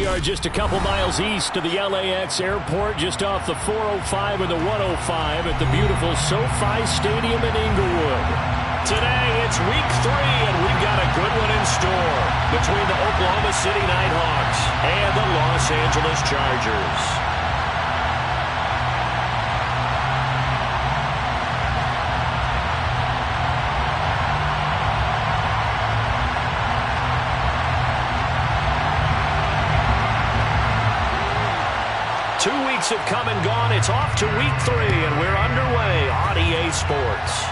We are just a couple miles east of the LAX airport, just off the 405 and the 105 at the beautiful SoFi Stadium in Inglewood. Today, it's week 3, and we've got a good one in store between the Oklahoma City Nighthawks and the Los Angeles Chargers. Have come and gone. It's off to week 3, and we're underway on EA Sports.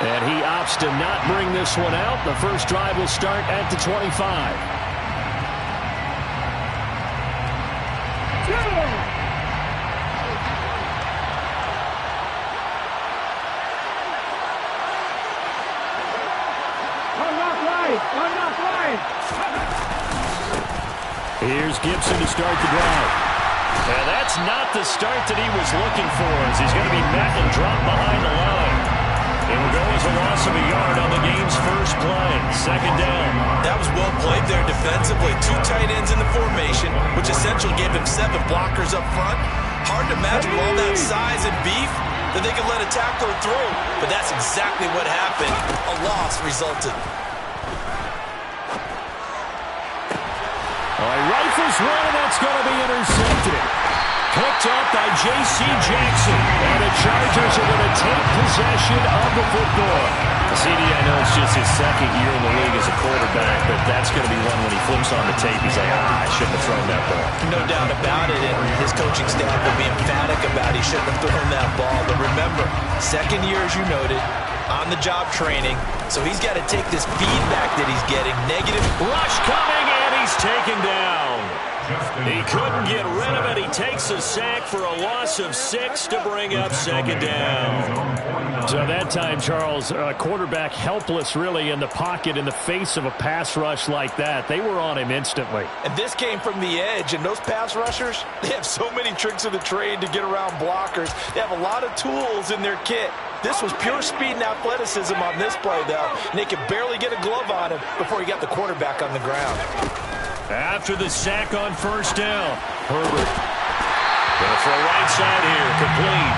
And he opts to not bring this one out. The first drive will start at the 25. Here's Gibson to start the drive. And that's not the start that he was looking for, as he's going to be met and dropped behind the line. It'll go as a loss of a yard on the game's first play. Second down. That was well played there defensively. 2 tight ends in the formation, which essentially gave him 7 blockers up front. Hard to imagine with all that size and beef that they could let a tackler through. But that's exactly what happened. A loss resulted. Rifles one, and that's going to be intercepted. Picked up by J.C. Jackson. And the Chargers are going to take possession of the football. CD, I know it's just his second year in the league as a quarterback, but that's going to be one when he flips on the tape. He's like, I shouldn't have thrown that ball. No doubt about it, and his coaching staff will be emphatic about he shouldn't have thrown that ball. But remember, second year, as you noted, on-the-job training, so he's got to take this feedback that he's getting. Negative rush coming, and he's taken down. He couldn't get rid of it. He takes a sack for a loss of 6 to bring up second down. So that time, Charles, quarterback helpless really in the pocket in the face of a pass rush like that. They were on him instantly. And this came from the edge, and those pass rushers, they have so many tricks of the trade to get around blockers. They have a lot of tools in their kit. This was pure speed and athleticism on this play, though. And they could barely get a glove on him before he got the quarterback on the ground. After the sack on first down, Herbert going to throw right side here, complete.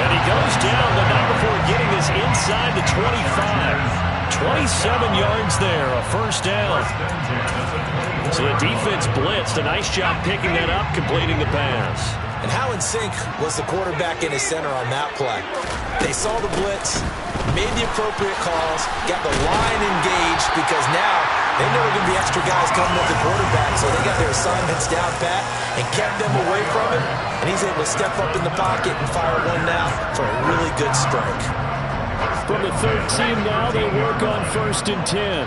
And he goes down, but not before getting this inside the 25. 27 yards there, a first down. So the defense blitzed. A nice job picking that up, completing the pass. And how in sync was the quarterback in his center on that play? They saw the blitz, made the appropriate calls, got the line engaged, because now they know there are going to be extra guys coming with the quarterback, so they got their assignments down pat and kept them away from him, and he's able to step up in the pocket and fire one now for a really good strike. From the 13 now, they work on 1st and 10.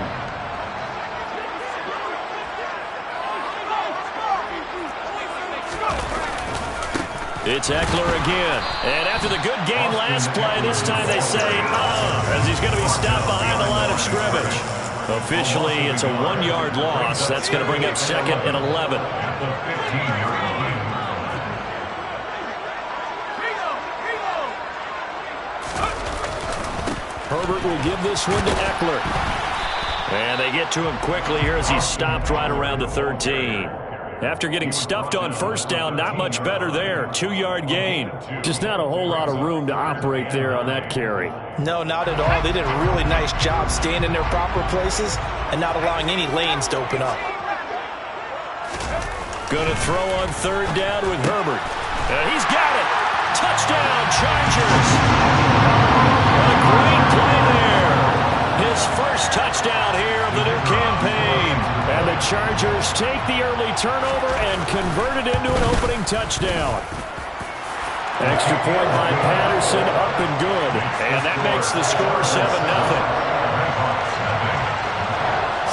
It's Eckler again. And after the good gain last play, this time they say, as he's going to be stopped behind the line of scrimmage. Officially, it's a 1-yard loss. That's going to bring up 2nd and 11. Herbert will give this one to Eckler. And they get to him quickly here as he's stopped right around the 13. After getting stuffed on first down, not much better there. 2-yard gain. Just not a whole lot of room to operate there on that carry. No, not at all. They did a really nice job staying in their proper places and not allowing any lanes to open up. Going to throw on 3rd down with Herbert. And he's got it. Touchdown, Chargers. A great play there. His first touchdown here of the new campaign. And the Chargers take the early turnover and convert it into an opening touchdown. Extra point by Patterson, up and good. And that makes the score 7-0.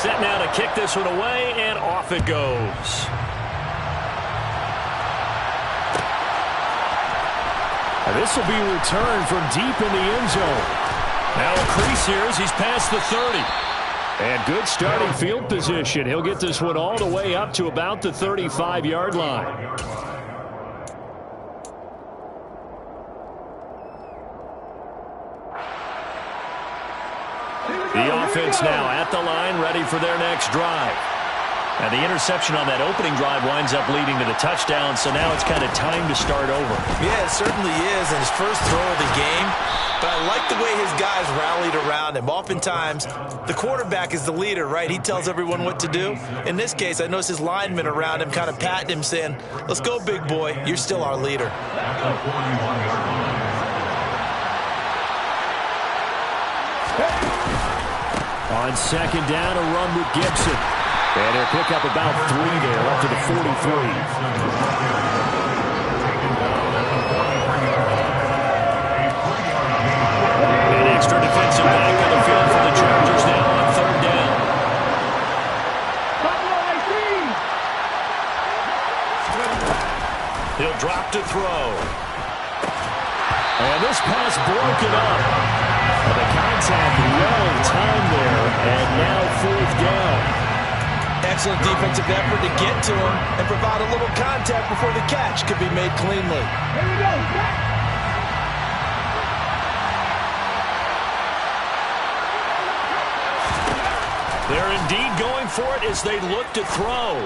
Set now to kick this one away, and off it goes. And this will be returned from deep in the end zone. Now a crease here as he's past the 30. And good starting field position. He'll get this one all the way up to about the 35-yard line. The offense now at the line, ready for their next drive. And the interception on that opening drive winds up leading to the touchdown, so now it's kind of time to start over. Yeah, it certainly is, and his first throw of the game. But I like the way his guys rallied around him. Oftentimes, the quarterback is the leader, right? He tells everyone what to do. In this case, I noticed his linemen around him kind of patting him, saying, let's go, big boy. You're still our leader. On second down, a run with Gibson. And he'll pick up about 3 there up to the 43. An extra defensive back on the field for the Chargers now on third down. He'll drop to throw. And this pass broken up. The contact well timed there, and now fourth down. Excellent defensive effort to get to him and provide a little contact before the catch could be made cleanly. Here we go. They're indeed going for it as they look to throw.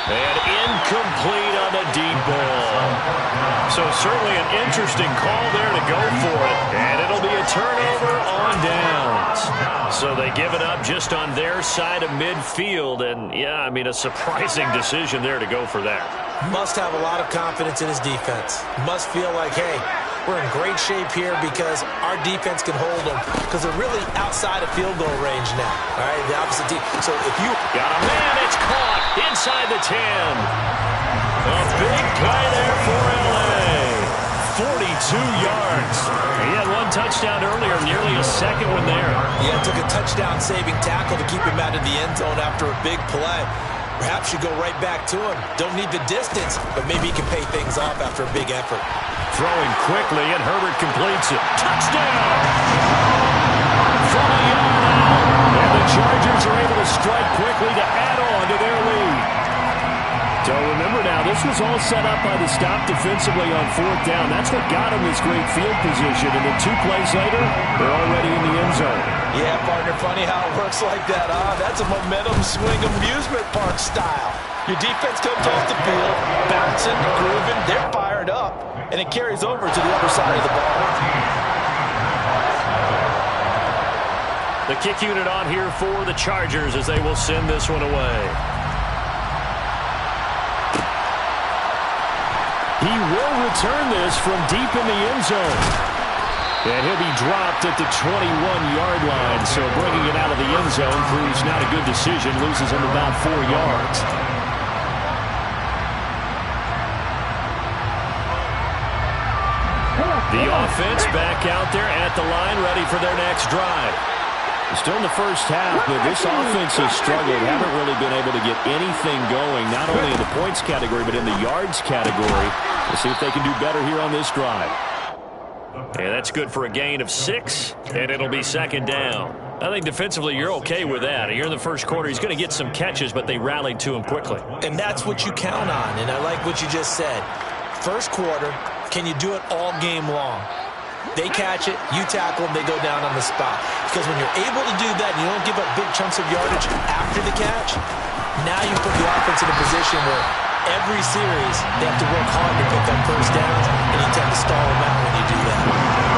And incomplete on the deep ball. So certainly an interesting call there to go for it. And it'll be a turnover on downs. So they give it up just on their side of midfield. And, yeah, I mean, a surprising decision there to go for that. Must have a lot of confidence in his defense. Must feel like, hey, we're in great shape here because our defense can hold them because they're really outside of field goal range now. All right, the opposite team. So if you got a man, it's caught inside the 10. A big play there for L.A. 42 yards. He had one touchdown earlier, nearly a second one there. Yeah, took a touchdown-saving tackle to keep him out of the end zone after a big play. Perhaps you go right back to him. Don't need the distance, but maybe he can pay things off after a big effort. Throwing quickly, and Herbert completes it. Touchdown! From a yard out. And the Chargers are able to strike quickly to add on to their lead. So remember now, this was all set up by the stop defensively on fourth down. That's what got him this great field position. And then 2 plays later, they're already in the end zone. Yeah, partner, funny how it works like that, huh? That's a momentum swing amusement park style. Your defense comes off the field, bouncing, grooving, they're fired up, and it carries over to the other side of the ball. The kick unit on here for the Chargers as they will send this one away. He will return this from deep in the end zone. And he'll be dropped at the 21-yard line. So bringing it out of the end zone proves not a good decision. Loses him about 4 yards. The offense back out there at the line, ready for their next drive. Still in the first half, but this offense has struggled. Haven't really been able to get anything going, not only in the points category, but in the yards category. We'll see if they can do better here on this drive. And that's good for a gain of 6, and it'll be second down. I think defensively you're okay with that. Here in the first quarter, he's going to get some catches, but they rallied to him quickly. And that's what you count on, and I like what you just said. First quarter, can you do it all game long? They catch it, you tackle them, they go down on the spot. Because when you're able to do that and you don't give up big chunks of yardage after the catch, now you put the offense in a position where every series they have to work hard to pick up first downs, and you tend to stall them out when you do that.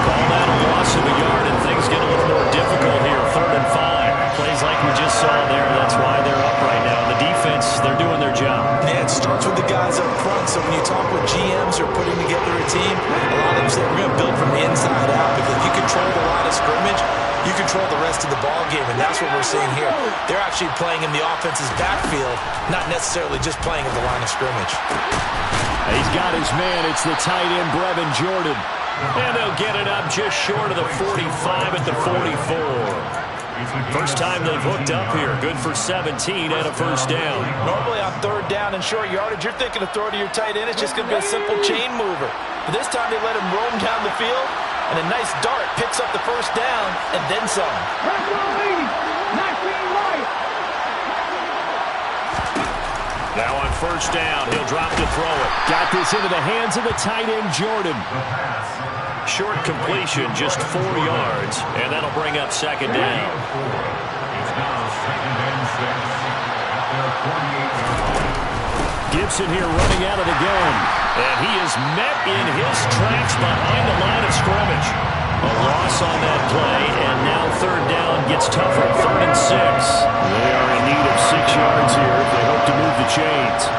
Call that a loss of a yard, and things get a little more difficult here. 3rd and 5. Plays like we just saw there. That's why they're up right now. The defense, they're doing their job. Yeah, it starts with the guys up front. So when you talk with GMs who are putting together a team, a lot of them say we're going to build from the inside out, because if you control the line of scrimmage, you control the rest of the ball game, and that's what we're seeing here. They're actually playing in the offense's backfield, not necessarily just playing at the line of scrimmage. He's got his man. It's the tight end, Brevin Jordan. And they'll get it up just short of the 45 at the 44. First time they've hooked up here. Good for 17 and a first down. Normally on 3rd down and short yardage, you're thinking to throw to your tight end. It's just going to be a simple chain mover. But this time they let him roam down the field, and a nice dart picks up the first down and then some. Now on first down, he'll drop to throw it. Got this into the hands of the tight end, Jordan. Short completion, just 4 yards, and that'll bring up second down. It's now 2nd and 6 at their 48. Gibson here running out of the gun, and he is met in his tracks behind the line of scrimmage. A loss on that play, and now third down gets tougher. 3rd and 6. They are in need of 6 yards here if they hope to move the chains.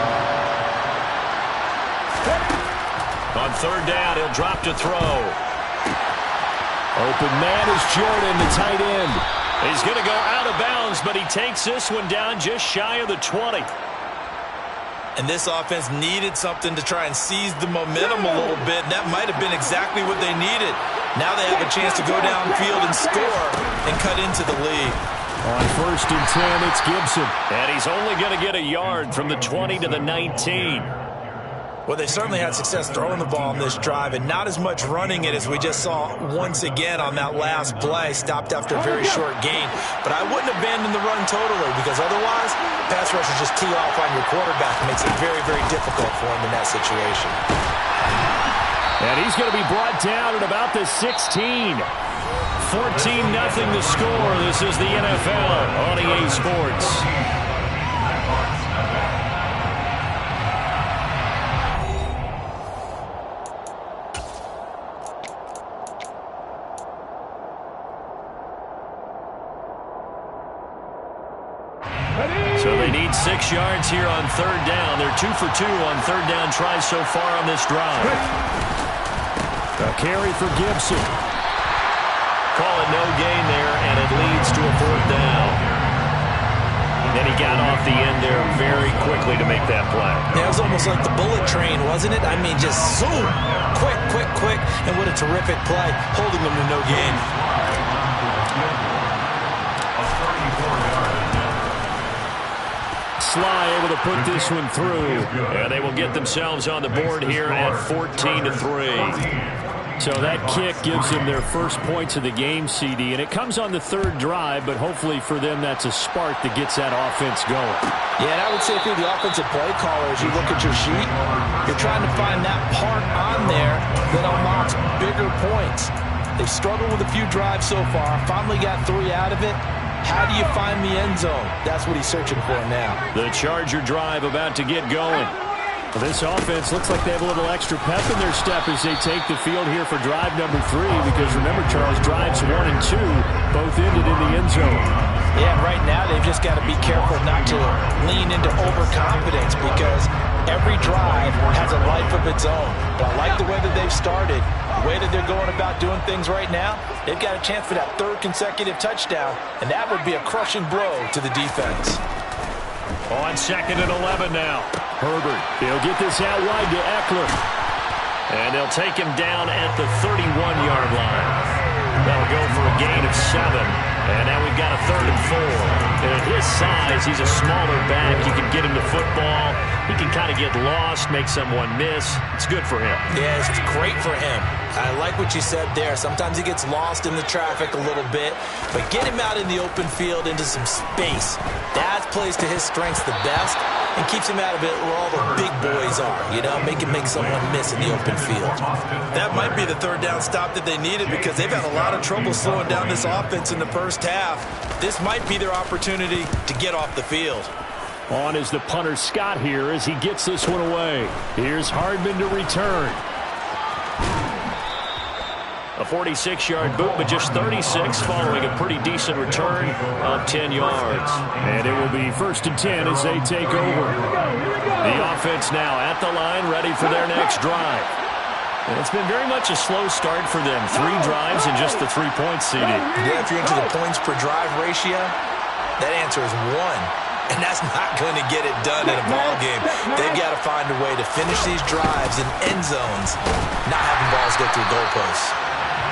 On third down, he'll drop to throw. Open man is Jordan, the tight end. He's going to go out of bounds, but he takes this one down just shy of the 20. And this offense needed something to try and seize the momentum a little bit, and that might have been exactly what they needed. Now they have a chance to go downfield and score and cut into the lead. On 1st and 10, it's Gibson. And he's only going to get a yard from the 20 to the 19. Well, they certainly had success throwing the ball on this drive and not as much running it as we just saw once again on that last play. Stopped after a very short gain. But I wouldn't abandon the run totally because otherwise, pass rushers just tee off on your quarterback. It makes it very, very difficult for him in that situation. And he's going to be brought down at about the 16. 14-0 the score. This is the NFL on EA Sports. So they need 6 yards here on third down. They're 2 for 2 on third down tries so far on this drive. A carry for Gibson. Call it no gain there, and it leads to a 4th down. And he got off the end there very quickly to make that play. Yeah, it was almost like the bullet train, wasn't it? I mean, just zoom. Quick, quick, quick. And what a terrific play, holding them to no gain. Sly able to put this one through, and they will get themselves on the board here at 14-3. So that kick gives them their first points of the game, CD, and it comes on the 3rd drive, but hopefully for them that's a spark that gets that offense going. Yeah, and I would say if you're the offensive play caller, as you look at your sheet, you're trying to find that part on there that unlocks bigger points. They've struggled with a few drives so far, finally got 3 out of it. How do you find the end zone? That's what he's searching for now. The Charger drive about to get going. Well, this offense looks like they have a little extra pep in their step as they take the field here for drive number 3, because remember, Charles, drives 1 and 2 both ended in the end zone. Yeah, right now they've just got to be careful not to lean into overconfidence because every drive has a life of its own. But I like the way that they've started, the way that they're going about doing things right now. They've got a chance for that 3rd consecutive touchdown, and that would be a crushing blow to the defense. On 2nd and 11 now. Herbert, he'll get this out wide to Eckler. And they'll take him down at the 31-yard line. That'll go for a gain of 7. And now we've got a 3rd and 4. And at his size, he's a smaller back. You can get him to football. He can kind of get lost, make someone miss. It's good for him. Yeah, it's great for him. I like what you said there. Sometimes he gets lost in the traffic a little bit. But get him out in the open field into some space. That plays to his strengths the best and keeps him out of it where all the big boys are. You know, make someone miss in the open field. That might be the 3rd down stop that they needed because they've had a lot of trouble slowing down this offense in the first half. This might be their opportunity to get off the field. On is the punter Scott here as he gets this one away. Here's Hardman to return. A 46-yard boot, but just 36 following a pretty decent return of 10 yards. And it will be 1st and 10 as they take over. The offense now at the line, ready for their next drive. And it's been very much a slow start for them. 3 drives and just the 3 points, CD. Yeah, if you're into the points per drive ratio, that answer is 1. And that's not going to get it done in a ball game. They've got to find a way to finish these drives in end zones, not having balls go through goalposts.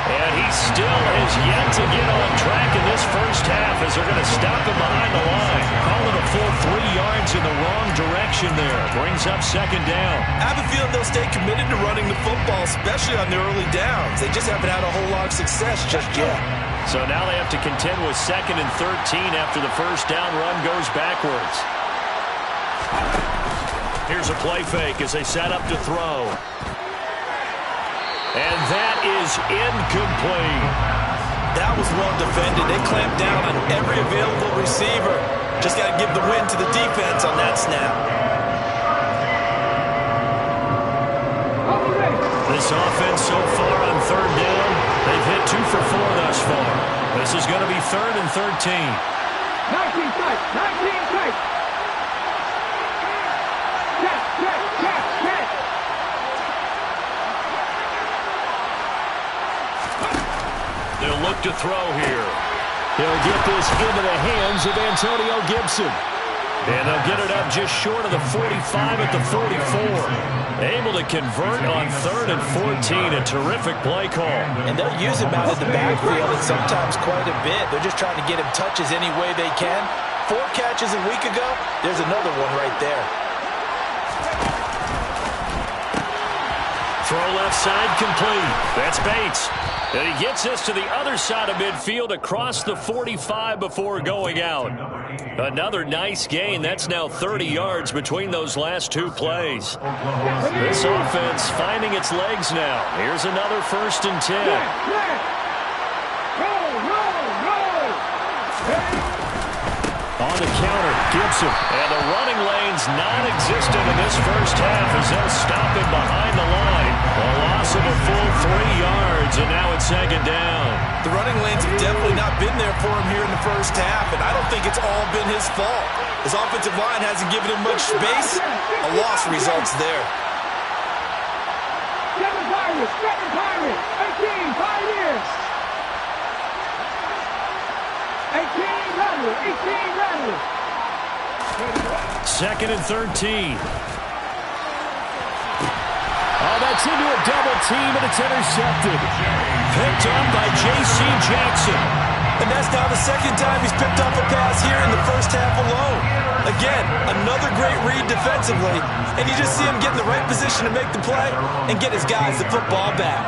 And he still has yet to get on track in this first half as they're going to stop him behind the line. Call it a full 3 yards in the wrong direction there. Brings up 2nd down. I have a feeling they'll stay committed to running the football, especially on the early downs. They just haven't had a whole lot of success just yet. So now they have to contend with 2nd and 13 after the first down run goes backwards. Here's a play fake as they set up to throw. And that is incomplete. That was well defended. They clamped down on every available receiver. Just got to give the win to the defense on that snap. This offense so far on third down, they've hit 2 for 4 thus far. This is going to be 3rd and 13. 19 tight, 19 tight. Check. They'll look to throw here. He'll get this into the hands of Antonio Gibson. And they'll get it up just short of the 45 at the 44. Able to convert on 3rd and 14. A terrific play call. And they'll use him out in the backfield and sometimes quite a bit. They're just trying to get him touches any way they can. 4 catches a week ago. There's another one right there. Throw left side complete. That's Bates. And he gets this to the other side of midfield across the 45 before going out. Another nice gain. That's now 30 yards between those last 2 plays. This offense finding its legs now. Here's another 1st and 10. On the counter, Gibson. And the running lane's non-existent in this first half as they'll stop him behind the line. A loss of a full 3 yards, and now it's 2nd down. The running lanes have definitely not been there for him here in the first half, and I don't think it's all been his fault. His offensive line hasn't given him much space. A loss results there. 7 Pirates, 18 Pioneers. 18 Rattlers. 2nd and 13. Oh, that's into a double team, and it's intercepted. Picked up by J.C. Jackson. And that's now the 2nd time he's picked up a pass here in the first half alone. Again, another great read defensively, and you just see him get in the right position to make the play and get his guys the football back.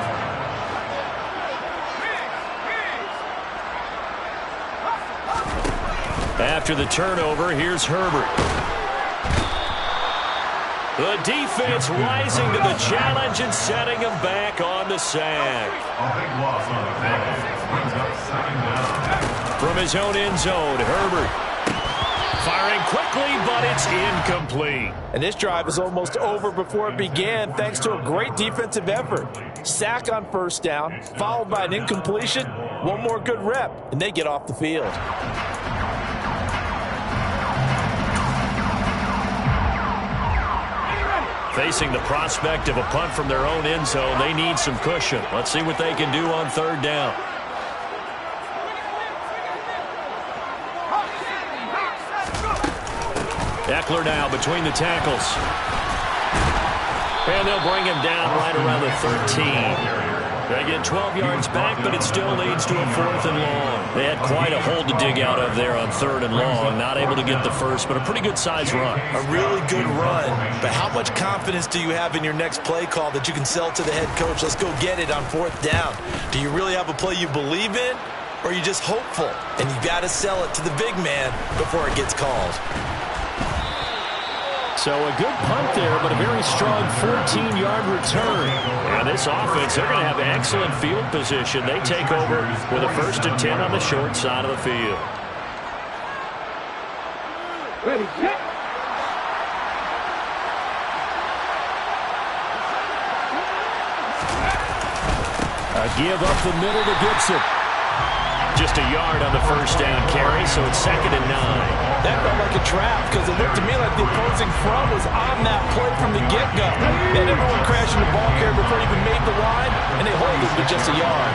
After the turnover, here's Herbert. The defense rising to the challenge and setting him back on the sack. A big loss on the pass. Brings up 2nd down. From his own end zone, Herbert. Firing quickly, but it's incomplete. And this drive is almost over before it began thanks to a great defensive effort. Sack on 1st down, followed by an incompletion. One more good rep, and they get off the field. Facing the prospect of a punt from their own end zone, they need some cushion. Let's see what they can do on 3rd down. Eckler now between the tackles. And they'll bring him down right around the 13. They get 12 yards back, but it still leads to a 4th and long. They had quite a hole to dig out of there on 3rd and long. Not able to get the first, but a pretty good-sized run. A really good run. But how much confidence do you have in your next play call that you can sell to the head coach? Let's go get it on 4th down. Do you really have a play you believe in, or are you just hopeful? And you got to sell it to the big man before it gets called. So a good punt there, but a very strong 14-yard return. And this offense, they're going to have excellent field position. They take over with a 1st and 10 on the short side of the field. Ready, set. A give up the middle to Gibson. Just a yard on the 1st down carry, so it's 2nd and 9. That felt like a trap because it looked to me like the opposing front was on that play from the get-go. And everyone crashing the ball carrier before he even made the line, and they hold him to just a yard.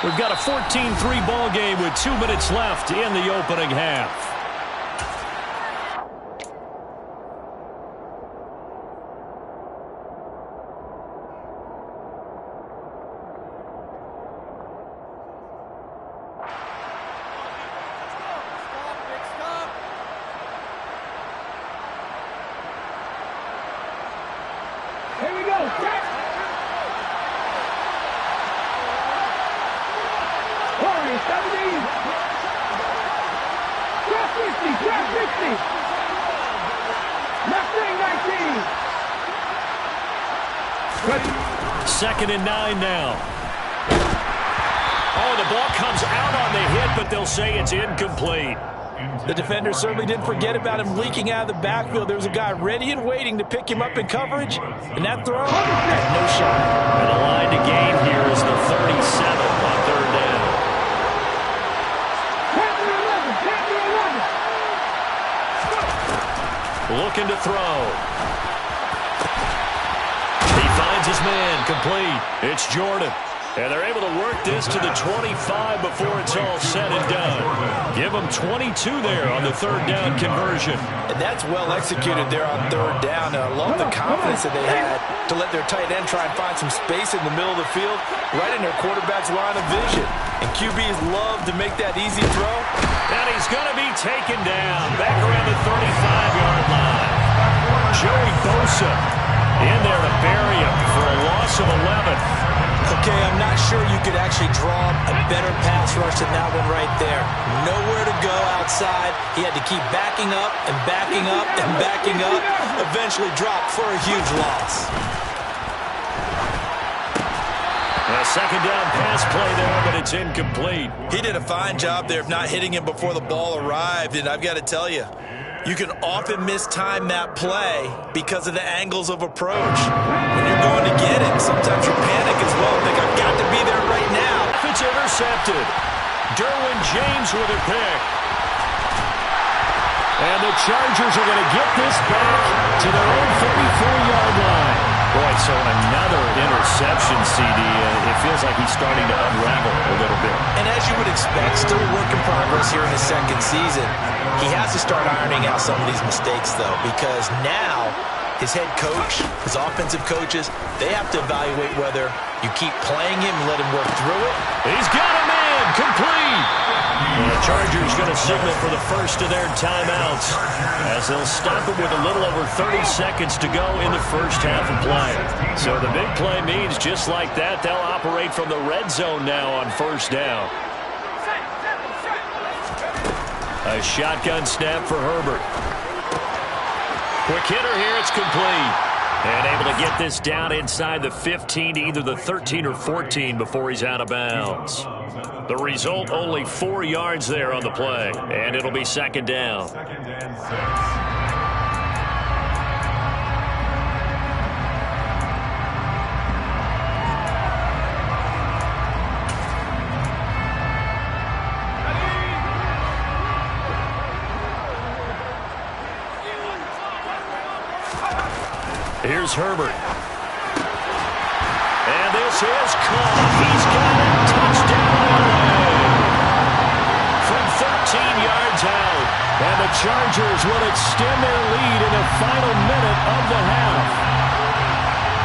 We've got a 14-3 ball game with 2 minutes left in the opening half. Here we go. Set. Warriors, 17. Draft 50. Draft 50. Left wing, 19. Ready. 2nd and 9 now. Oh, the ball comes out on the hit, but they'll say it's incomplete. The defender certainly didn't forget about him leaking out of the backfield. There was a guy ready and waiting to pick him up in coverage, and that throw had no shot. And the line to gain here is the 37 on 3rd down. 10 to 11. 10 to 11. Looking to throw. He finds his man, complete. It's Jordan. And they're able to work this to the 25 before it's all said and done. Give them 22 there on the 3rd down conversion. And that's well executed there on 3rd down. And I love the confidence that they had to let their tight end try and find some space in the middle of the field, right in their quarterback's line of vision. And QBs love to make that easy throw. And he's going to be taken down back around the 35-yard line. Joey Bosa in there to bury him for a loss of 11. Okay, I'm not sure you could actually draw a better pass rush than that one right there. Nowhere to go outside. He had to keep backing up and backing up and backing up. Eventually dropped for a huge loss. A 2nd down pass play there, but it's incomplete. He did a fine job there of not hitting him before the ball arrived, and I've got to tell you, you can often mistime that play because of the angles of approach. When you're going to get him, sometimes you panic as well. Think, I've got to be there right now. It's intercepted. Derwin James with a pick. And the Chargers are going to get this back to their own 34-yard line. Boy, so another interception, CD. It feels like he's starting to unravel a little bit. And as you would expect, still a work in progress here in his 2nd season. He has to start ironing out some of these mistakes, though, because now his head coach, his offensive coaches, they have to evaluate whether you keep playing him and let him work through it. He's got a man, complete. And the Chargers going to signal for the first of their timeouts as they'll stop it with a little over 30 seconds to go in the first half of play. So the big play means just like that, they'll operate from the red zone now on 1st down. A shotgun snap for Herbert. Quick hitter here, it's complete. And able to get this down inside the 15 to either the 13 or 14 before he's out of bounds. The result, only 4 yards there on the play. And it'll be 2nd down. 2nd and 6. Here's Herbert. And this is caught. He's got a touchdown. From 13 yards out. And the Chargers will extend their lead in the final minute of the half.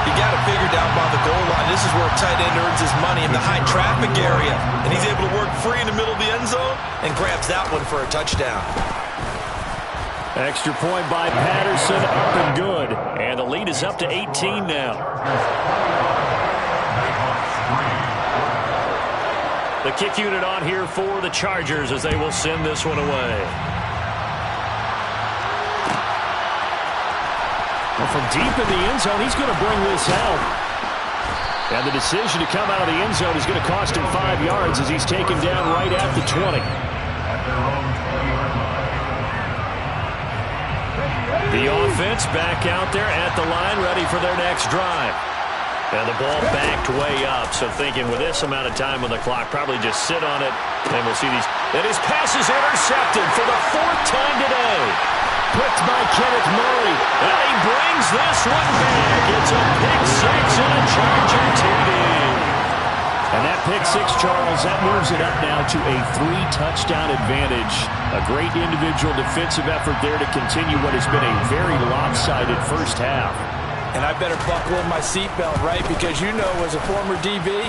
You got to figure down by the goal line. This is where a tight end earns his money in the high traffic area. And he's able to work free in the middle of the end zone and grabs that one for a touchdown. Extra point by Patterson, up and good. And the lead is up to 18 now. The kick unit on here for the Chargers as they will send this one away. Well, from deep in the end zone, he's going to bring this out. And the decision to come out of the end zone is going to cost him 5 yards as he's taken down right at the 20. The offense back out there at the line, ready for their next drive. And the ball backed way up, so thinking with this amount of time on the clock, probably just sit on it, and we'll see these. And his pass is intercepted for the 4th time today. Picked by Kenneth Murray, and he brings this one back. It's a pick 6 and a Charger TD. And that pick 6, Charles, that moves it up now to a 3-touchdown advantage. A great individual defensive effort there to continue what has been a very lopsided first half. And I better buckle in my seatbelt, right? Because you know, as a former DB,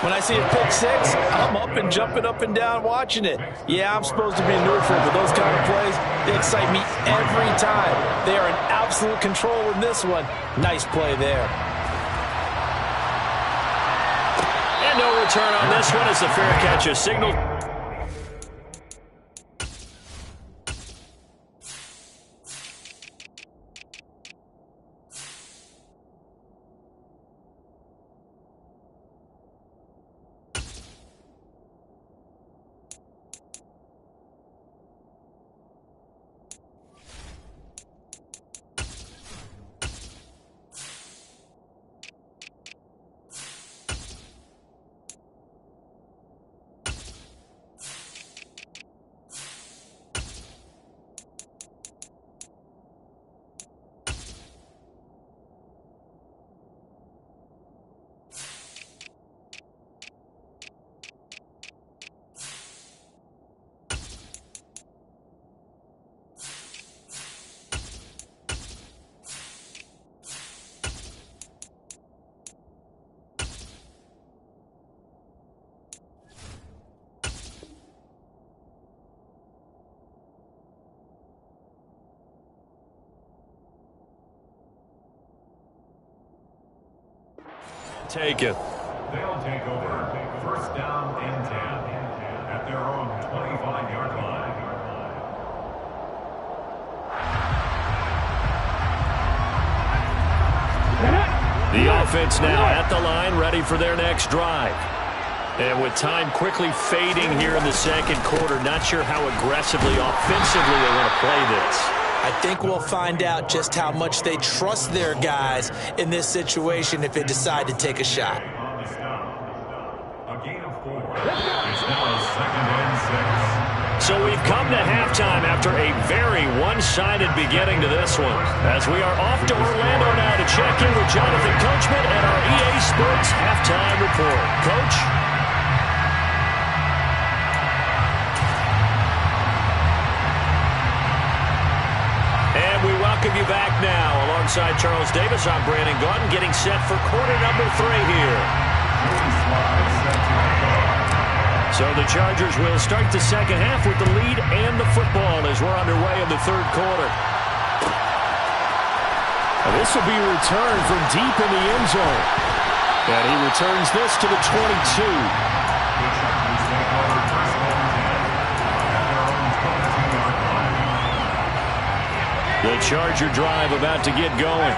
when I see a pick 6, I'm up and jumping up and down watching it. Yeah, I'm supposed to be neutral, but those kind of plays, they excite me every time. They are in absolute control in this one. Nice play there. And no return on this one as the fair catch is signaled. Taken. They'll take over. First down and 10 at their own 25-yard line. The offense now at the line, ready for their next drive. And with time quickly fading here in the second quarter, not sure how aggressively, offensively they want to play this. I think we'll find out just how much they trust their guys in this situation if they decide to take a shot. A gain of 4. It's now 2nd and 6. So we've come to halftime after a very one-sided beginning to this one. As we are off to Orlando now to check in with Jonathan Coachman and our EA Sports Halftime Report. Coach? And we welcome you back now. Alongside Charles Davis, I'm Brandon Gaudin, getting set for quarter number 3 here. So the Chargers will start the second half with the lead and the football as we're underway in the third quarter. And this will be returned from deep in the end zone. And he returns this to the 22. The Charger drive about to get going.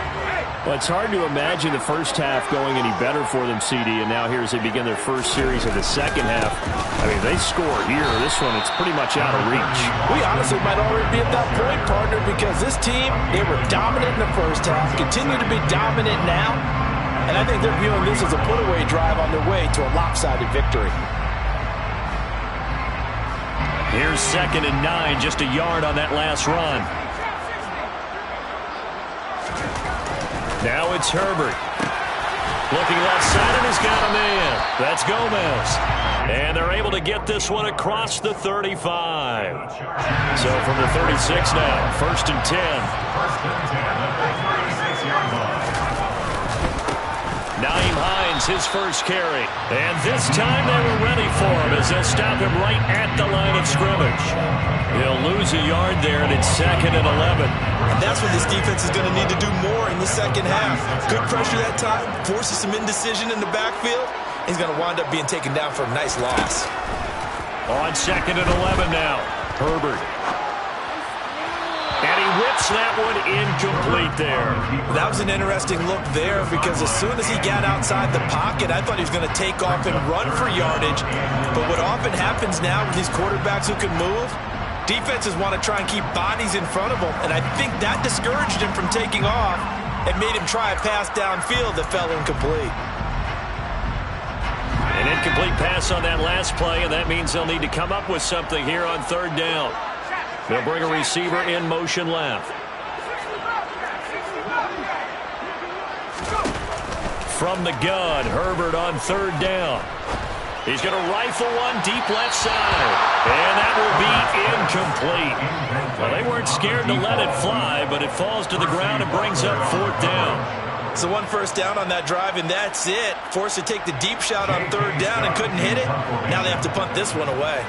Well, it's hard to imagine the first half going any better for them, CD, and now here as they begin their first series of the second half. I mean, they score here. This one, it's pretty much out of reach. We honestly might already be at that point, partner, because this team, they were dominant in the first half, continue to be dominant now, and I think they're viewing this as a put-away drive on their way to a lopsided victory. Here's 2nd and 9, just a yard on that last run. Now it's Herbert. Looking left side, and he's got a man. That's Gomez. And they're able to get this one across the 35. So from the 36 now, 1st and 10. 1st and 10 at the 36-yard line. Naeem Hines, his first carry. And this time they were ready for him as they'll stop him right at the line of scrimmage. He'll lose a yard there, and it's 2nd and 11. And that's what this defense is going to need to do more in the second half. Good pressure that time, forces some indecision in the backfield. He's going to wind up being taken down for a nice loss. On 2nd and 11 now, Herbert. And he whips that one incomplete there. That was an interesting look there because as soon as he got outside the pocket, I thought he was going to take off and run for yardage. But what often happens now with these quarterbacks who can move, defenses want to try and keep bodies in front of them, and I think that discouraged him from taking off and made him try a pass downfield that fell incomplete. An incomplete pass on that last play, and that means they'll need to come up with something here on 3rd down. They'll bring a receiver in motion left. From the gun, Herbert on 3rd down. He's going to rifle one deep left side. And that will be incomplete. Well, they weren't scared to let it fly, but it falls to the ground and brings up 4th down. So 1 first down on that drive, and that's it. Forced to take the deep shot on 3rd down and couldn't hit it. Now they have to punt this one away.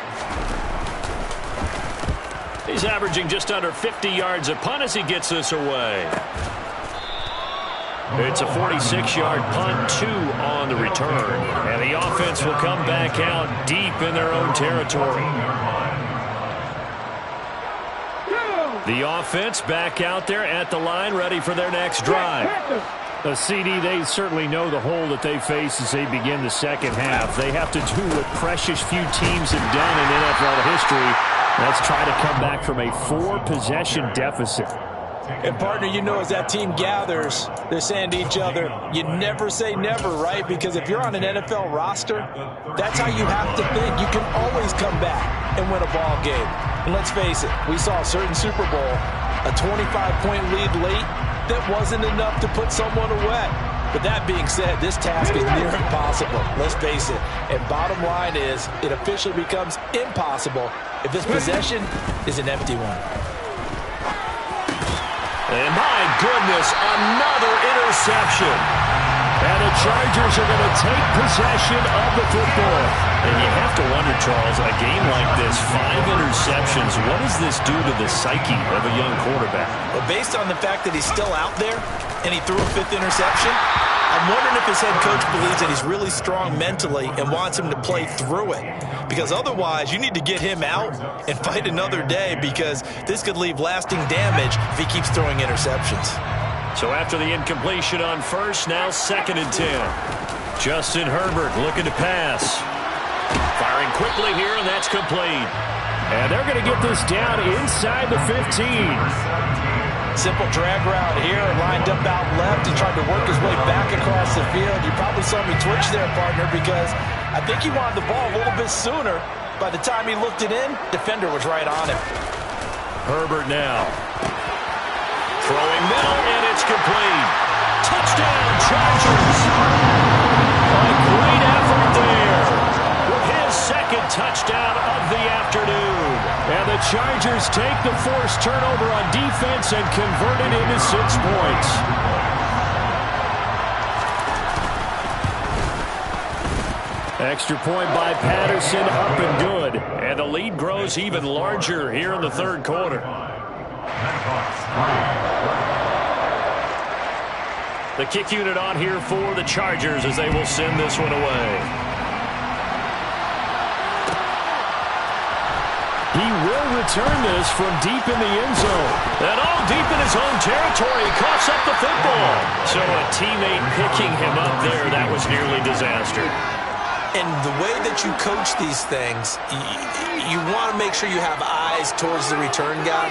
He's averaging just under 50 yards a punt as he gets this away. It's a 46-yard punt, 2 on the return. And the offense will come back out deep in their own territory. The offense back out there at the line, ready for their next drive. CD, they certainly know the hole that they face as they begin the second half. They have to do what precious few teams have done in NFL history. Let's try to come back from a 4-possession deficit. And, partner, you know as that team gathers, they're saying to each other, you never say never, right? Because if you're on an NFL roster, that's how you have to think. You can always come back and win a ball game. And let's face it, we saw a certain Super Bowl, a 25-point lead late, that wasn't enough to put someone away. But that being said, this task is near impossible. Let's face it. And bottom line is, it officially becomes impossible if this possession is an empty one. And my goodness, another interception. And the Chargers are going to take possession of the football. And you have to wonder, Charles, a game like this, 5 interceptions, what does this do to the psyche of a young quarterback? Well, based on the fact that he's still out there and he threw a 5th interception, I'm wondering if his head coach believes that he's really strong mentally and wants him to play through it. Because otherwise, you need to get him out and fight another day, because this could leave lasting damage if he keeps throwing interceptions. So after the incompletion on first, now 2nd and 10. Justin Herbert looking to pass. Firing quickly here, and that's complete. And they're going to get this down inside the 15. Simple drag route here, lined up out left. He tried to work his way back across the field. You probably saw me twitch there, partner, because I think he wanted the ball a little bit sooner. By the time he looked it in, defender was right on him. Herbert now. Throwing middle, and it's complete. Touchdown, Chargers. A great effort there. With his 2nd touchdown of the afternoon. And the Chargers take the forced turnover on defense and convert it into 6 points. Extra point by Patterson, up and good. And the lead grows even larger here in the 3rd quarter. The kick unit on here for the Chargers as they will send this one away. He will return this from deep in the end zone. And all deep in his own territory. He coughs up the football. So a teammate picking him up there, that was nearly disaster. And the way that you coach these things, you want to make sure you have eyes towards the return guy,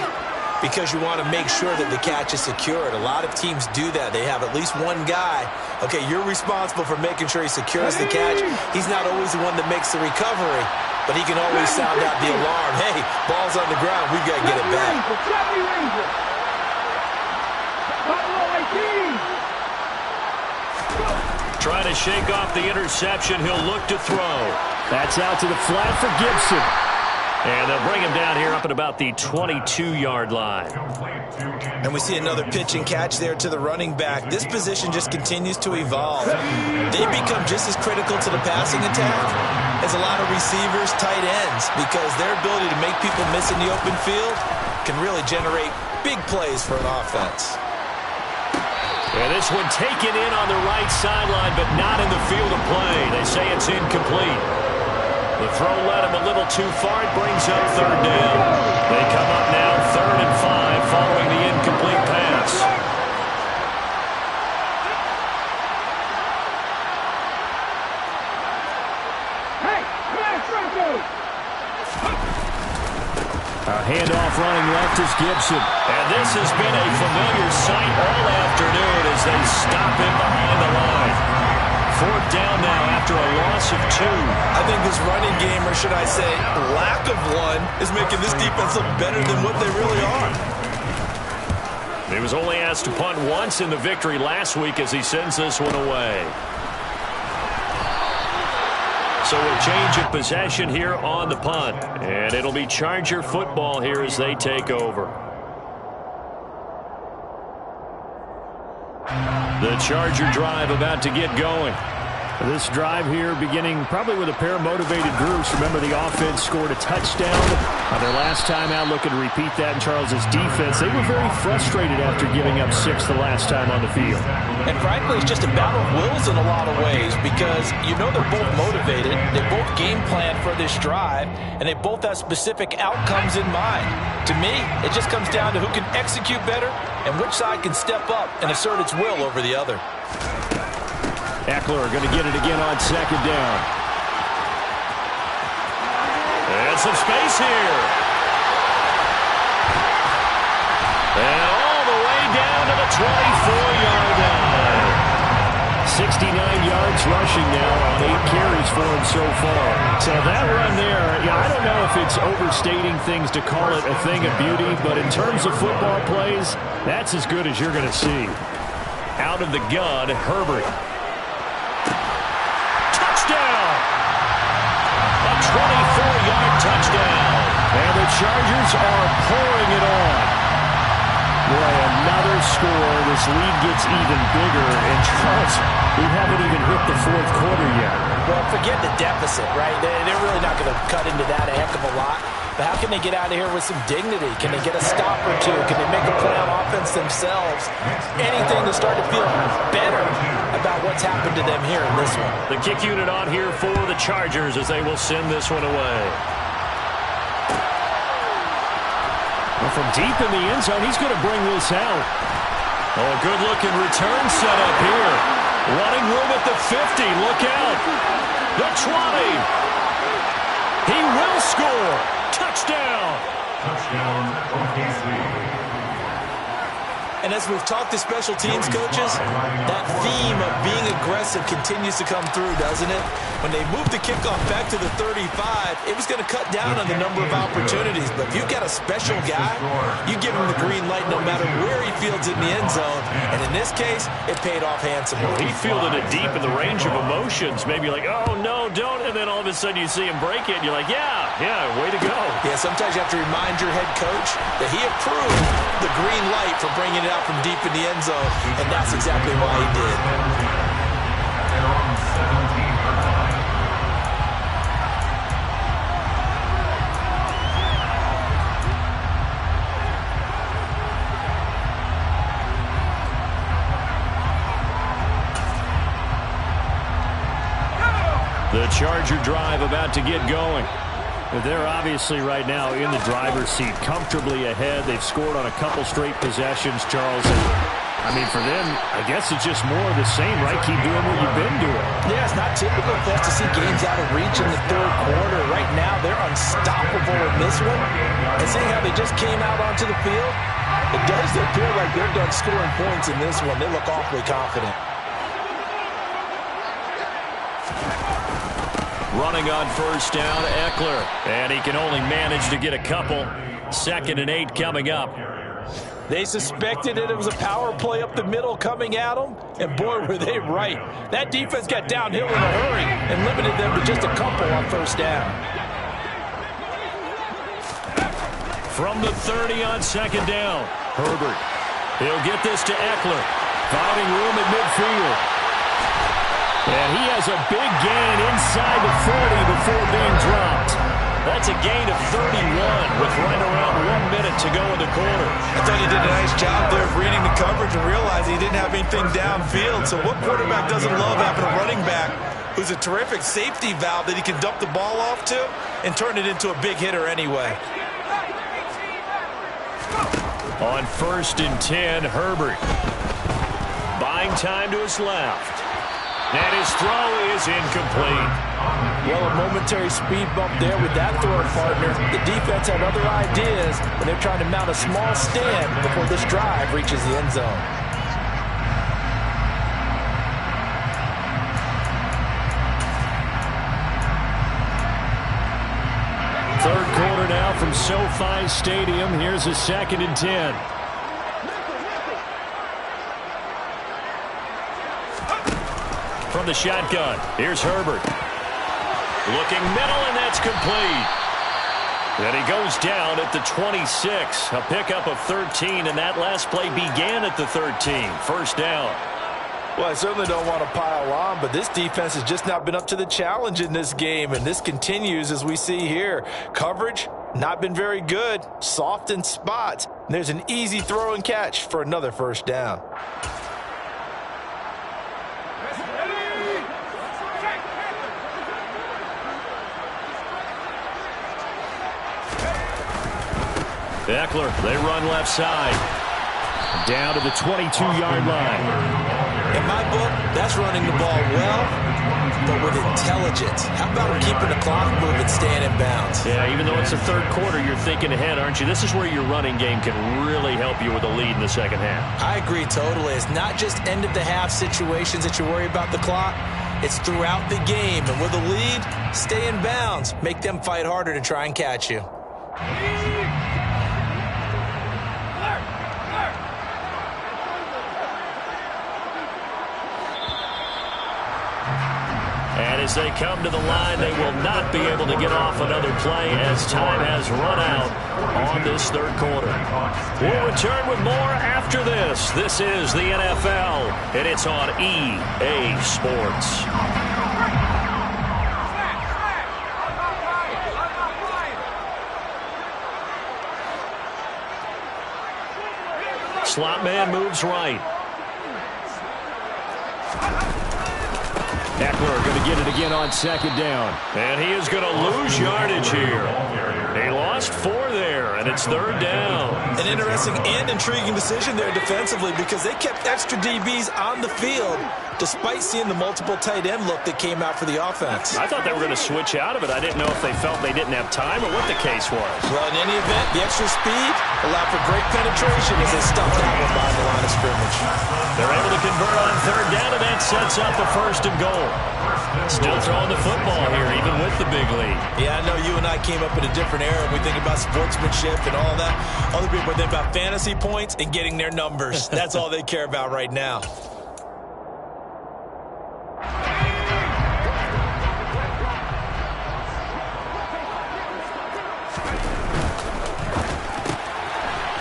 because you want to make sure that the catch is secured. A lot of teams do that. They have at least one guy. Okay, you're responsible for making sure he secures the catch. He's not always the one that makes the recovery, but he can always sound out the alarm. Hey, ball's on the ground. We've got to get it back. Trying to shake off the interception. He'll look to throw. That's out to the flat for Gibson. And they'll bring him down here up at about the 22-yard line. And we see another pitch and catch there to the running back. This position just continues to evolve. They become just as critical to the passing attack as a lot of receivers, tight ends, because their ability to make people miss in the open field can really generate big plays for an offense. And this one taken in on the right sideline, but not in the field of play. They say it's incomplete. The throw led him a little too far. It brings up 3rd down. They come up now 3rd and 5 following the incomplete pass. Hey, smash Bronco! A handoff running left is Gibson. And this has been a familiar sight all afternoon as they stop him behind the line. 4th down now after a loss of 2. I think this running game, or should I say lack of one, is making this defense look better than what they really are. He was only asked to punt once in the victory last week as he sends this one away. So a change of possession here on the punt. And it'll be Charger football here as they take over. The Charger drive about to get going. This drive here beginning probably with a pair of motivated groups. Remember, the offense scored a touchdown their last time out. Looking to repeat that in Charles's defense. They were very frustrated after giving up 6 the last time on the field. And frankly, it's just a battle of wills in a lot of ways, because you know they're both motivated. They both game plan for this drive, and they both have specific outcomes in mind. To me, it just comes down to who can execute better and which side can step up and assert its will over the other. Eckler going to get it again on 2nd down. And some space here. And all the way down to the 24-yard line. 69 yards rushing now on 8 carries for him so far. So that run there, I don't know if it's overstating things to call it a thing of beauty, but in terms of football plays, that's as good as you're going to see. Out of the gun, Herbert. Touchdown! A 24-yard touchdown. And the Chargers are pouring it on. Boy, another score. This lead gets even bigger. And Charles, we haven't even hit the 4th quarter yet. Well, forget the deficit, right? They're really not going to cut into that a heck of a lot. But how can they get out of here with some dignity? Can they get a stop or two? Can they make a play on offense themselves? Anything to start to feel better about what's happened to them here in this one. The kick unit on here for the Chargers as they will send this one away. Well, from deep in the end zone, he's going to bring this out. Oh, a good-looking return set up here. Running room at the 50. Look out. The 20. He will score. Touchdown. Touchdown, OKC. And as we've talked to special teams coaches, that theme of being aggressive continues to come through, doesn't it? When they moved the kickoff back to the 35, it was going to cut down on the number of opportunities. But if you've got a special guy, you give him the green light no matter where he fields in the end zone. And in this case, it paid off handsomely. He fielded it deep in the range of emotions. Maybe like, oh, no, don't. And then all of a sudden you see him break it, and you're like, yeah, way to go. Yeah, sometimes you have to remind your head coach that he approved the green light for bringing it out from deep in the end zone, and that's exactly why he did. Their own 17-yard line. The Charger drive about to get going. They're obviously right now in the driver's seat, comfortably ahead. They've scored on a couple straight possessions, Charles. And, I mean, for them, I guess it's just more of the same, right? Keep doing what you've been doing. Yeah, it's not typical for us to see games out of reach in the third quarter. Right now, they're unstoppable in this one. And seeing how they just came out onto the field, it does appear like they're done scoring points in this one. They look awfully confident. Running on first down, Eckler. And he can only manage to get a couple. 2nd and 8 coming up. They suspected it was a power play up the middle coming at them, and boy, were they right. That defense got downhill in a hurry and limited them to just a couple on first down. From the 30 on 2nd down, Herbert. He'll get this to Eckler. Finding room at midfield. And he has a big gain inside the 40 before being dropped. That's a gain of 31 with right around 1 minute to go in the quarter. I thought he did a nice job there of reading the coverage and realizing he didn't have anything downfield. So what quarterback doesn't love having a running back who's a terrific safety valve that he can dump the ball off to and turn it into a big hitter anyway? On 1st and 10, Herbert. Buying time to his left. And his throw is incomplete. Well, a momentary speed bump there with that throwing partner. The defense had other ideas, and they're trying to mount a small stand before this drive reaches the end zone. Third quarter now from SoFi Stadium. Here's a 2nd and 10. From the shotgun, here's Herbert. Looking middle, and that's complete. And he goes down at the 26. A pickup of 13, and that last play began at the 13. First down. Well, I certainly don't want to pile on, but this defense has just not been up to the challenge in this game, and this continues as we see here. Coverage, not been very good. Soft in spots. There's an easy throw and catch for another first down. Eckler, they run left side. Down to the 22-yard line. In my book, that's running the ball well, but with intelligence. How about keeping the clock moving, staying in bounds? Yeah, even though it's the third quarter, you're thinking ahead, aren't you? This is where your running game can really help you with a lead in the second half. I agree totally. It's not just end-of-the-half situations that you worry about the clock. It's throughout the game. And with a lead, stay in bounds. Make them fight harder to try and catch you. And as they come to the line, they will not be able to get off another play as time has run out on this third quarter. We'll return with more after this. This is the NFL, and it's on EA Sports. Slot man moves right. Eckler going to get it again on second down. And he is going to lose yardage here. They lost 4 there, and it's third down. An interesting and intriguing decision there defensively because they kept extra DBs on the field despite seeing the multiple tight end look that came out for the offense. I thought they were going to switch out of it. I didn't know if they felt they didn't have time or what the case was. Well, in any event, the extra speed allowed for great penetration as they stuffed that one by the line of scrimmage. They're able to convert on third down, and that sets up a 1st and goal. Still throwing the football here, even with the big lead. Yeah, I know you and I came up in a different era. We think about sportsmanship and all that. Other people think about fantasy points and getting their numbers. That's all they care about right now.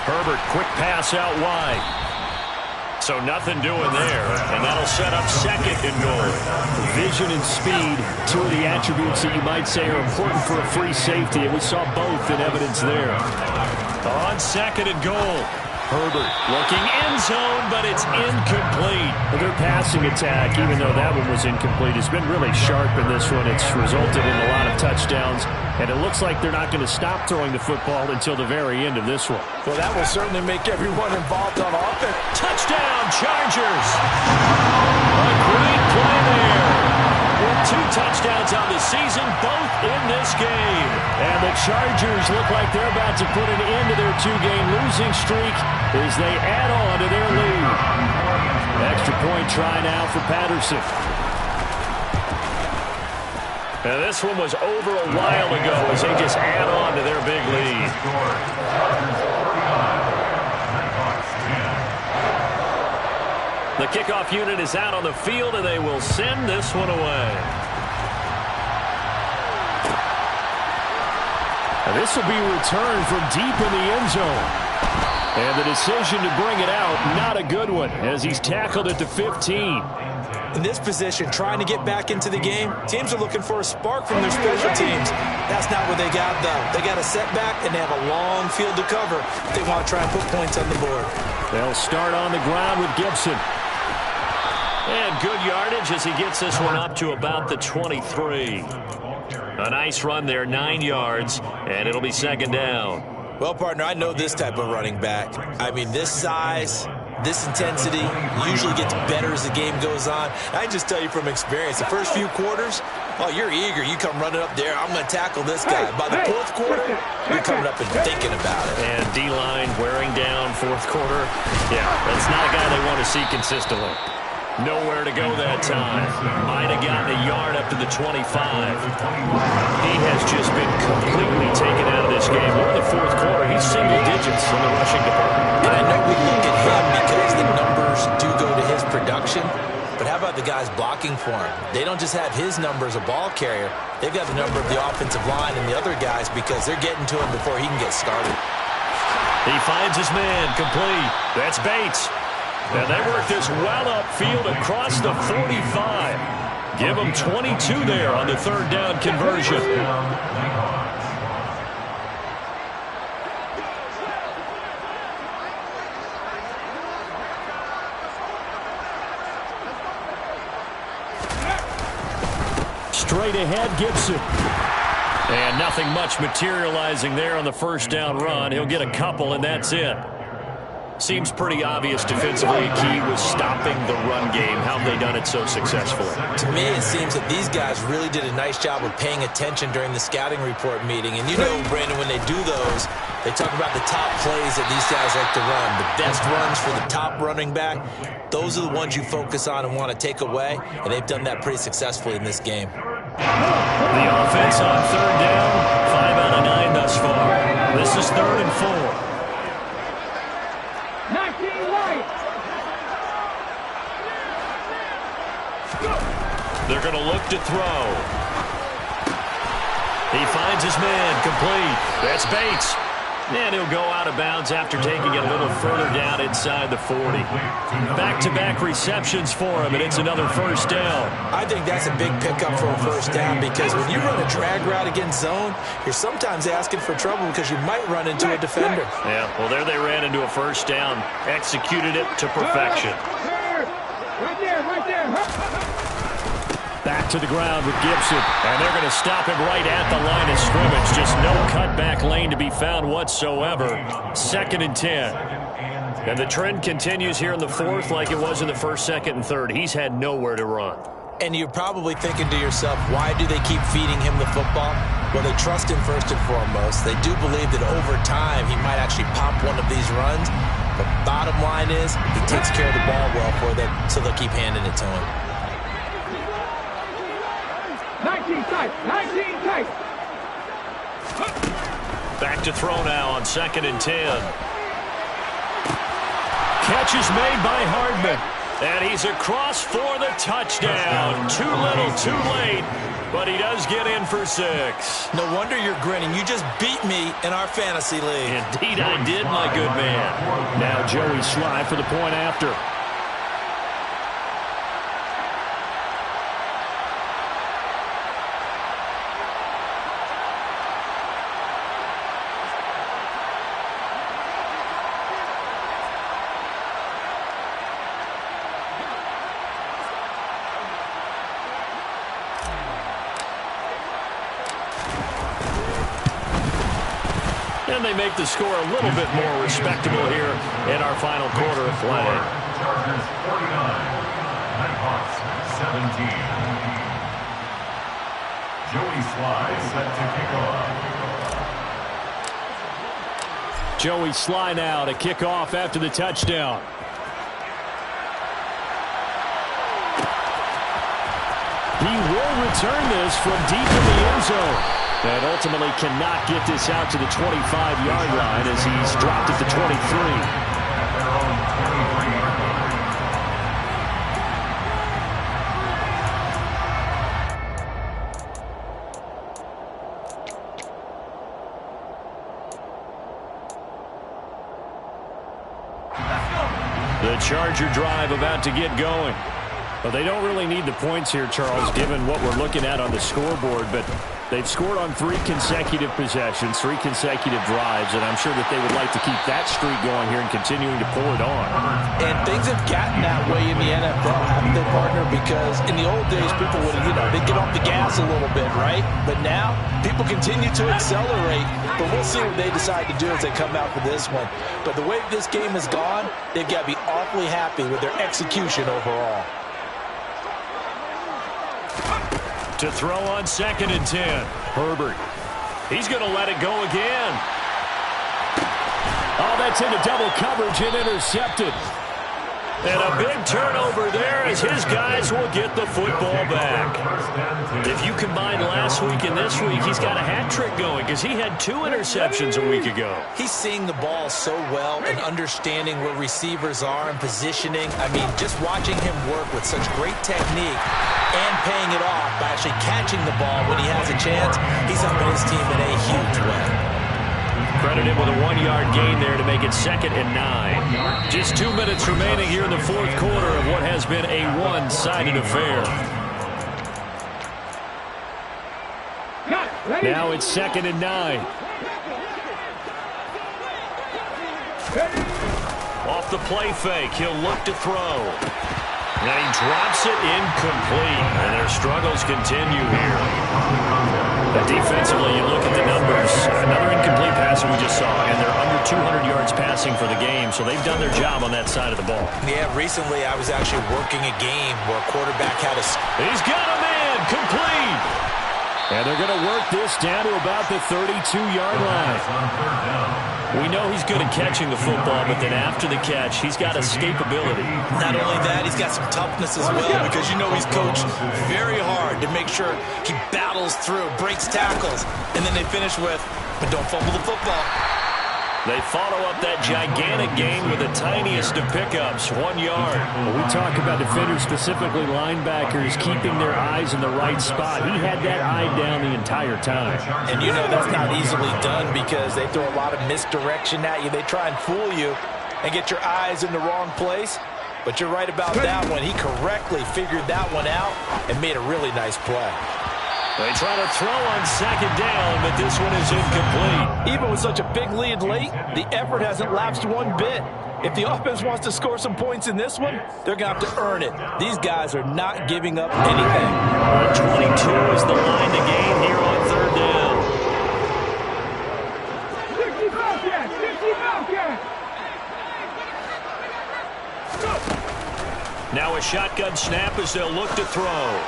Herbert, quick pass out wide. So nothing doing there, and that'll set up 2nd and goal. Vision and speed, 2 of the attributes that you might say are important for a free safety, and we saw both in evidence there. On 2nd and goal. Herbert looking end zone, but it's incomplete. Their passing attack, even though that one was incomplete, has been really sharp in this one. It's resulted in a lot of touchdowns, and it looks like they're not going to stop throwing the football until the very end of this one. Well, that will certainly make everyone involved on offense. Touchdown, Chargers! A great play there. With 2 touchdowns on the season, both in this game. And the Chargers look like they're about to put an end to their 2-game losing streak as they add on to their lead. Extra point try now for Patterson. And this one was over a while ago as they just add on to their big lead. The kickoff unit is out on the field, and they will send this one away. And this will be returned from deep in the end zone. And the decision to bring it out, not a good one, as he's tackled at the 15. In this position, trying to get back into the game, teams are looking for a spark from their special teams. That's not what they got, though. They got a setback, and they have a long field to cover if they want to try and put points on the board. They'll start on the ground with Gibson. And good yardage as he gets this one up to about the 23. A nice run there, 9 yards, and it'll be 2nd down. Well, partner, I know this type of running back. I mean, this size, this intensity usually gets better as the game goes on. I just tell you from experience, the first few quarters, oh, you're eager. You come running up there, I'm going to tackle this guy. By the 4th quarter, you're coming up and thinking about it. And D-line wearing down 4th quarter. Yeah, that's not a guy they want to see consistently. Nowhere to go that time. Might have gotten a yard up to the 25. He has just been completely taken out of this game. Over the 4th quarter, he's single digits in the rushing department. And I know we look at him because the numbers do go to his production, but how about the guys blocking for him? They don't just have his number as a ball carrier. They've got the number of the offensive line and the other guys because they're getting to him before he can get started. He finds his man, complete. That's Bates. And they work this well upfield across the 45. Give them 22 there on the 3rd down conversion. Straight ahead, Gibson. And nothing much materializing there on the 1st down run. He'll get a couple, and that's it. Seems pretty obvious defensively. Key was stopping the run game. How have they done it so successfully? To me, it seems that these guys really did a nice job of paying attention during the scouting report meeting. And you know, Brandon, when they do those, they talk about the top plays that these guys like to run. The best runs for the top running back, those are the ones you focus on and want to take away. And they've done that pretty successfully in this game. The offense on 3rd down, 5 out of 9 thus far. This is 3rd and 4. They're going to look to throw. He finds his man, complete. That's Bates. And he'll go out of bounds after taking it a little further down inside the 40. Back-to-back receptions for him, and it's another 1st down. I think that's a big pickup for a 1st down because when you run a drag route against zone, you're sometimes asking for trouble because you might run into a defender. Yeah, well, there they ran into a 1st down. Executed it to perfection. Right there, right there. back to the ground with Gibson. And they're going to stop him right at the line of scrimmage. Just no cutback lane to be found whatsoever. 2nd and 10. And the trend continues here in the 4th like it was in the 1st, 2nd, and 3rd. He's had nowhere to run. And you're probably thinking to yourself, why do they keep feeding him the football? Well, they trust him first and foremost. They do believe that over time he might actually pop one of these runs. But bottom line is he takes care of the ball well for them, so they'll keep handing it to him. 19 tight, 19 tight. Back to throw now on 2nd and 10. Catch is made by Hardman. And he's across for the touchdown. Too little, too late. But he does get in for 6. No wonder you're grinning. You just beat me in our fantasy league. Indeed I did, my good man. Now Joey Sly for the point after. And they make the score a little bit more respectable here in our final quarter of play. Chargers 49, Nighthawks 17. Joey Sly set to kick off. Joey Sly now to kick off after the touchdown. He will return this from deep in the end zone. And ultimately cannot get this out to the 25-yard line as he's dropped at the 23. The Charger drive about to get going. Well, they don't really need the points here, Charles, given what we're looking at on the scoreboard, but they've scored on 3 consecutive possessions, 3 consecutive drives, and I'm sure that they would like to keep that streak going here and continuing to pull it on. And things have gotten that way in the NFL, haven't they, partner? Because in the old days, people would, they'd get off the gas a little bit, right? But now, people continue to accelerate, but we'll see what they decide to do as they come out for this one. But the way this game has gone, they've got to be awfully happy with their execution overall. To throw on 2nd and 10. Herbert. He's going to let it go again. Oh, that's into double coverage and intercepted. And a big turnover there as his guys will get the football back. If you combine last week and this week, he's got a hat trick going because he had 2 interceptions a week ago. He's seeing the ball so well and understanding where receivers are and positioning. I mean, just watching him work with such great technique and paying it off by actually catching the ball when he has a chance, he's helping his team in a huge way. Credit him with a 1-yard gain there to make it 2nd and 9. Just 2 minutes remaining here in the 4th quarter of what has been a one-sided affair. Now it's 2nd and 9. Off the play fake, he'll look to throw. And he drops it incomplete. And their struggles continue here. But defensively, you look at the numbers. Another incomplete pass we just saw, and they're under 200 yards passing for the game, so they've done their job on that side of the ball. Yeah, recently I was actually working a game where a quarterback had a... He's got a man, complete. And they're going to work this down to about the 32-yard line. We know he's good at catching the football, but then after the catch, he's got escapability. Not only that, he's got some toughness as well because you know he's coached very hard to make sure he battles through, breaks tackles, and then they finish with, but don't fumble the football. They follow up that gigantic gain with the tiniest of pickups, 1 yard. Well, we talk about defenders, specifically linebackers, keeping their eyes in the right spot. He had that eye down the entire time. And you know that's not easily done because they throw a lot of misdirection at you. They try and fool you and get your eyes in the wrong place. But you're right about that one. He correctly figured that one out and made a really nice play. They try to throw on 2nd down, but this one is incomplete. Even with such a big lead late, the effort hasn't lapsed one bit. If the offense wants to score some points in this one, they're going to have to earn it. These guys are not giving up anything. 22 is the line to gain here on third down. 60 Bobcats! 60 Bobcats! Now a shotgun snap as they'll look to throw.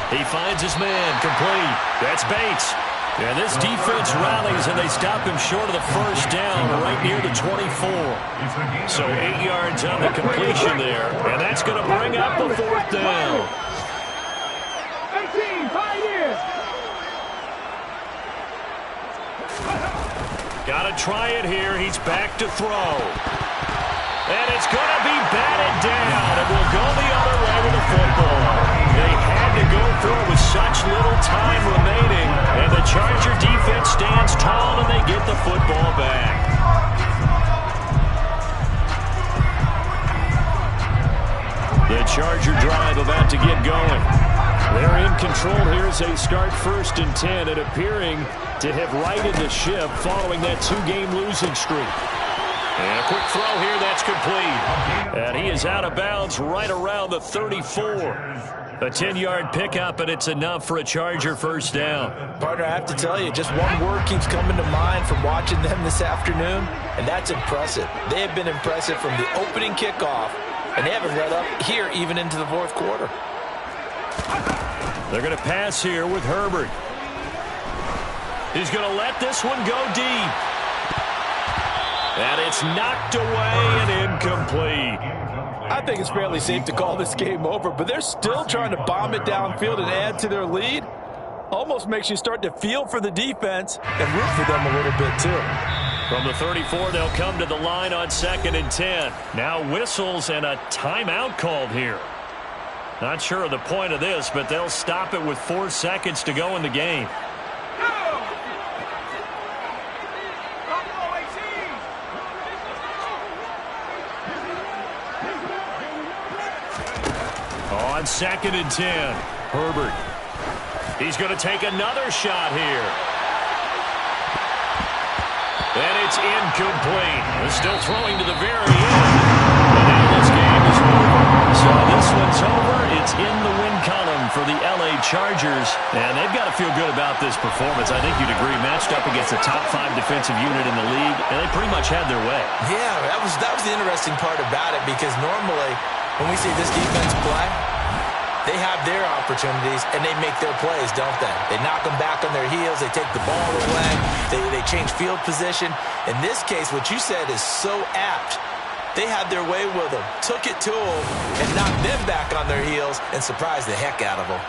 He finds his man, complete. That's Bates. And this defense rallies, and they stop him short of the first down right near the 24. So 8 yards on the completion there, and that's going to bring up the fourth down. 18, 5 years. Got to try it here. He's back to throw. And it's going to be batted down, and will go the other way with the football. They had to go for it with such little time remaining, and the Charger defense stands tall, and they get the football back. The Charger drive about to get going. They're in control here as they start 1st and 10, and appearing to have righted the ship following that 2-game losing streak. And a quick throw here, that's complete. And he is out of bounds right around the 34. A 10-yard pickup, and it's enough for a Charger first down. Partner, I have to tell you, just one word keeps coming to mind from watching them this afternoon, and that's impressive. They have been impressive from the opening kickoff, and they haven't let up here even into the fourth quarter. They're going to pass here with Herbert. He's going to let this one go deep. And it's knocked away and incomplete. I think it's fairly safe to call this game over, but they're still trying to bomb it downfield and add to their lead. Almost makes you start to feel for the defense and root for them a little bit too. From the 34, they'll come to the line on 2nd and 10. Now whistles and a timeout called here. Not sure of the point of this, but they'll stop it with 4 seconds to go in the game. On 2nd and 10, Herbert. He's going to take another shot here. And it's incomplete. They're still throwing to the very end. And now this game is over. So this one's over. It's in the win column for the LA Chargers. And they've got to feel good about this performance. I think you'd agree, matched up against the top 5 defensive unit in the league, and they pretty much had their way. Yeah, that was the interesting part about it, because normally when we see this defense play, they have their opportunities, and they make their plays, don't they? They knock them back on their heels. They take the ball away. They change field position. In this case, what you said is so apt. They had their way with them, took it to them, and knocked them back on their heels and surprised the heck out of them.